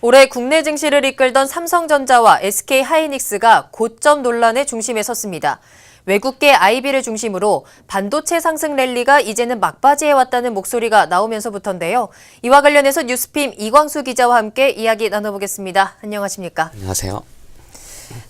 올해 국내 증시를 이끌던 삼성전자와 SK하이닉스가 고점 논란의 중심에 섰습니다. 외국계 IB를 중심으로 반도체 상승 랠리가 이제는 막바지에 왔다는 목소리가 나오면서부터인데요. 이와 관련해서 뉴스핌 이광수 기자와 함께 이야기 나눠보겠습니다. 안녕하십니까? 안녕하세요.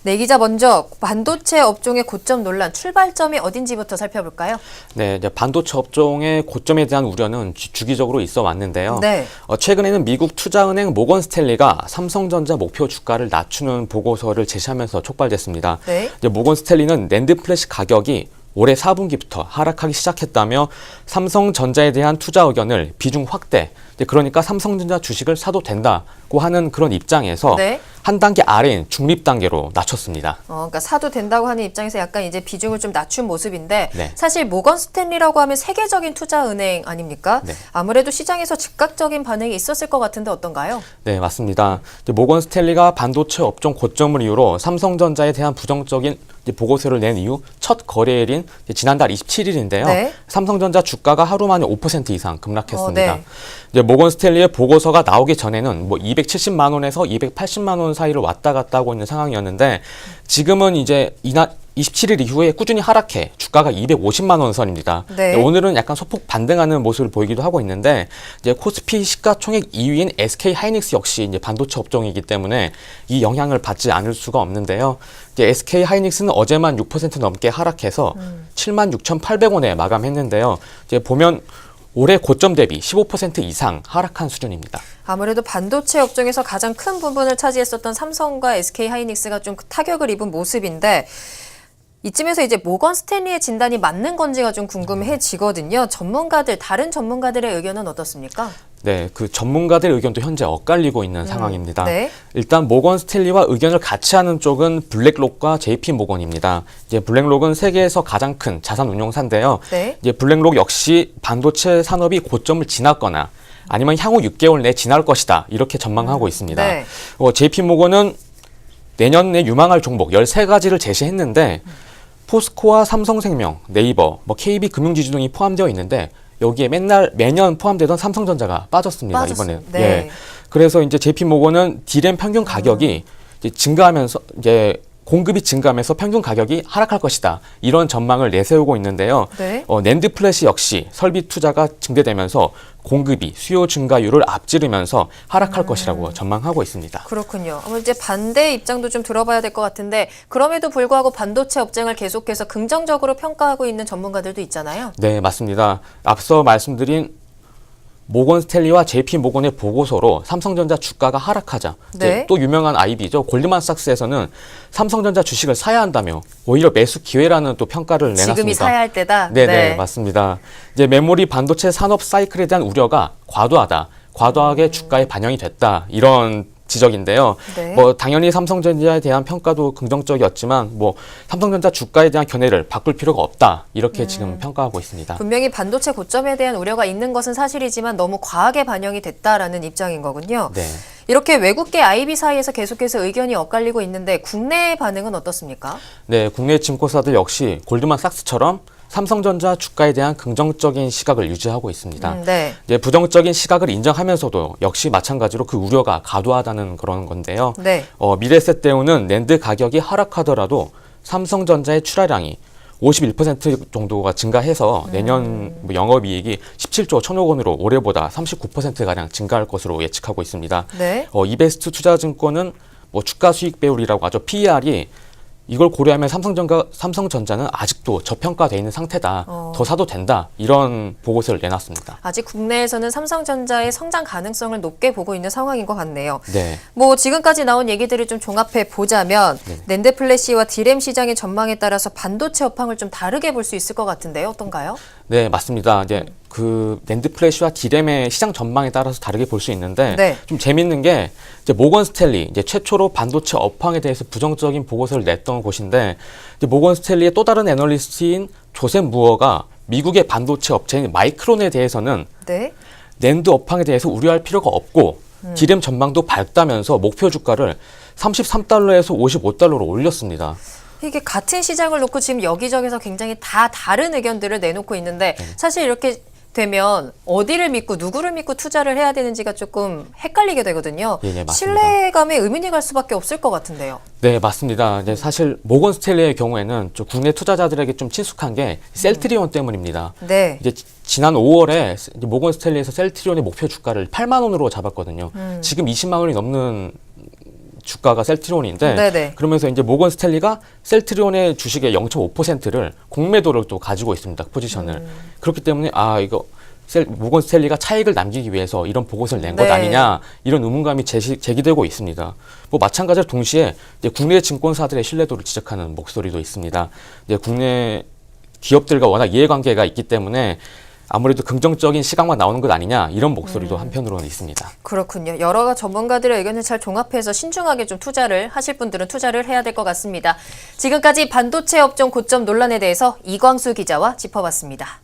네, 기자 먼저 반도체 업종의 고점 논란 출발점이 어딘지부터 살펴볼까요? 네, 이제 반도체 업종의 고점에 대한 우려는 주기적으로 있어 왔는데요. 네. 최근에는 미국 투자은행 모건 스탠리가 삼성전자 목표 주가를 낮추는 보고서를 제시하면서 촉발됐습니다. 네. 이제 모건 스탠리는 낸드 플래시 가격이 올해 4분기부터 하락하기 시작했다며 삼성전자에 대한 투자 의견을 비중 확대, 그러니까 삼성전자 주식을 사도 된다고 하는 그런 입장에서 네. 한 단계 아래인 중립 단계로 낮췄습니다. 그러니까 사도 된다고 하는 입장에서 약간 이제 비중을 좀 낮춘 모습인데 네. 사실 모건 스탠리라고 하면 세계적인 투자은행 아닙니까? 네. 아무래도 시장에서 즉각적인 반응이 있었을 것 같은데 어떤가요? 네, 맞습니다. 모건 스탠리가 반도체 업종 고점을 이유로 삼성전자에 대한 부정적인 보고서를 낸 이후 첫 거래일인 지난달 27일인데요. 네. 삼성전자 주가가 하루 만에 5% 이상 급락했습니다. 네. 이제 모건 스탠리의 보고서가 나오기 전에는 270만 원에서 280만 원 사이를 왔다 갔다 하고 있는 상황이었는데 지금은 이제 27일 이후에 꾸준히 하락해 주가가 250만 원 선입니다. 네. 오늘은 약간 소폭 반등하는 모습을 보이기도 하고 있는데 이제 코스피 시가총액 2위인 SK하이닉스 역시 이제 반도체 업종이기 때문에 이 영향을 받지 않을 수가 없는데요. 이제 SK하이닉스는 어제만 6% 넘게 하락해서 76,800원에 마감했는데요. 이제 보면 올해 고점 대비 15% 이상 하락한 수준입니다. 아무래도 반도체 업종에서 가장 큰 부분을 차지했었던 삼성과 SK하이닉스가 좀 타격을 입은 모습인데 이쯤에서 이제 모건 스탠리의 진단이 맞는 건지가 좀 궁금해지거든요. 다른 전문가들의 의견은 어떻습니까? 네, 그 전문가들의 의견도 현재 엇갈리고 있는 상황입니다. 네. 일단 모건 스탠리와 의견을 같이 하는 쪽은 블랙록과 JP 모건입니다. 이제 블랙록은 세계에서 가장 큰 자산 운용사인데요. 네. 이제 블랙록 역시 반도체 산업이 고점을 지났거나 아니면 향후 6개월 내에 지날 것이다. 이렇게 전망하고 있습니다. 네. JP 모건은 내년 내 유망할 종목 13가지를 제시했는데 포스코와 삼성생명, 네이버, KB금융지주 등이 포함되어 있는데 여기에 매년 포함되던 삼성전자가 빠졌습니다. 이번에. 네. 예. 그래서 이제 JP모건은 D램 평균 가격이 이제 증가하면서 이제 공급이 증가하면서 평균 가격이 하락할 것이다. 이런 전망을 내세우고 있는데요. 네. 낸드 플래시 역시 설비 투자가 증대되면서 공급이 수요 증가율을 앞지르면서 하락할 것이라고 전망하고 있습니다. 그렇군요. 이제 반대 입장도 좀 들어봐야 될 것 같은데 그럼에도 불구하고 반도체 업종을 계속해서 긍정적으로 평가하고 있는 전문가들도 있잖아요. 네, 맞습니다. 앞서 말씀드린 모건 스탠리와 JP 모건의 보고서로 삼성전자 주가가 하락하자 네. 또 유명한 IB죠. 골드만삭스에서는 삼성전자 주식을 사야 한다며 오히려 매수 기회라는 또 평가를 내놨습니다. 지금이 사야 할 때다. 네, 맞습니다. 이제 메모리 반도체 산업 사이클에 대한 우려가 과도하게 주가에 반영이 됐다. 이런 지적인데요. 네. 당연히 삼성전자에 대한 평가도 긍정적이었지만 삼성전자 주가에 대한 견해를 바꿀 필요가 없다. 이렇게 지금 평가하고 있습니다. 분명히 반도체 고점에 대한 우려가 있는 것은 사실이지만 너무 과하게 반영이 됐다라는 입장인 거군요. 네. 이렇게 외국계 IB 사이에서 계속해서 의견이 엇갈리고 있는데 국내의 반응은 어떻습니까? 네, 국내 증권사들 역시 골드만삭스처럼 삼성전자 주가에 대한 긍정적인 시각을 유지하고 있습니다. 네. 이제 부정적인 시각을 인정하면서도 역시 마찬가지로 그 우려가 과도하다는 그런 건데요. 네. 미래세대우는 낸드 가격이 하락하더라도 삼성전자의 출하량이 51% 정도가 증가해서 내년 영업이익이 17조 1천억 원으로 올해보다 39%가량 증가할 것으로 예측하고 있습니다. 네. 이베스트 투자증권은 주가 수익 배율이라고 하죠. PER이 이걸 고려하면 삼성전자는 아직도 저평가되어 있는 상태다. 더 사도 된다. 이런 보고서를 내놨습니다. 아직 국내에서는 삼성전자의 성장 가능성을 높게 보고 있는 상황인 것 같네요. 네. 지금까지 나온 얘기들을 좀 종합해 보자면 낸드 플래시와 D램 시장의 전망에 따라서 반도체 업황을 좀 다르게 볼 수 있을 것 같은데요. 어떤가요? 네, 맞습니다. 이제 그 낸드 플래시와 D램의 시장 전망에 따라서 다르게 볼 수 있는데 네. 좀 재밌는 게 이제 모건 스탠리 이제 최초로 반도체 업황에 대해서 부정적인 보고서를 냈던 곳인데 이제 모건 스탠리의 또 다른 애널리스트인 조셉 무어가 미국의 반도체 업체인 마이크론에 대해서는 네. 낸드 업황에 대해서 우려할 필요가 없고 D램 전망도 밝다면서 목표 주가를 33달러에서 55달러로 올렸습니다. 이게 같은 시장을 놓고 지금 여기저기서 굉장히 다 다른 의견들을 내놓고 있는데 사실 이렇게 되면 어디를 믿고 누구를 믿고 투자를 해야 되는지가 조금 헷갈리게 되거든요. 예, 맞습니다. 신뢰감에 의문이 갈 수밖에 없을 것 같은데요. 네, 맞습니다. 이제 사실 모건 스탠리의 경우에는 좀 국내 투자자들에게 좀 친숙한 게 셀트리온 때문입니다. 네. 이제 지난 5월에 모건 스탠리에서 셀트리온의 목표 주가를 8만 원으로 잡았거든요. 지금 20만 원이 넘는 주가가 셀트리온인데 네네. 그러면서 이제 모건 스탠리가 셀트리온의 주식의 0.5%를 공매도를 또 가지고 있습니다. 포지션을. 그렇기 때문에 이거 모건 스탠리가 차익을 남기기 위해서 이런 보고서를 낸 것 네. 아니냐 이런 의문감이 제기되고 있습니다. 뭐 마찬가지로 동시에 이제 국내 증권사들의 신뢰도를 지적하는 목소리도 있습니다. 이제 국내 기업들과 워낙 이해관계가 있기 때문에 아무래도 긍정적인 시각만 나오는 것 아니냐 이런 목소리도 한편으로는 있습니다. 그렇군요. 여러 전문가들의 의견을 잘 종합해서 신중하게 좀 투자를 하실 분들은 투자를 해야 될 것 같습니다. 지금까지 반도체 업종 고점 논란에 대해서 이광수 기자와 짚어봤습니다.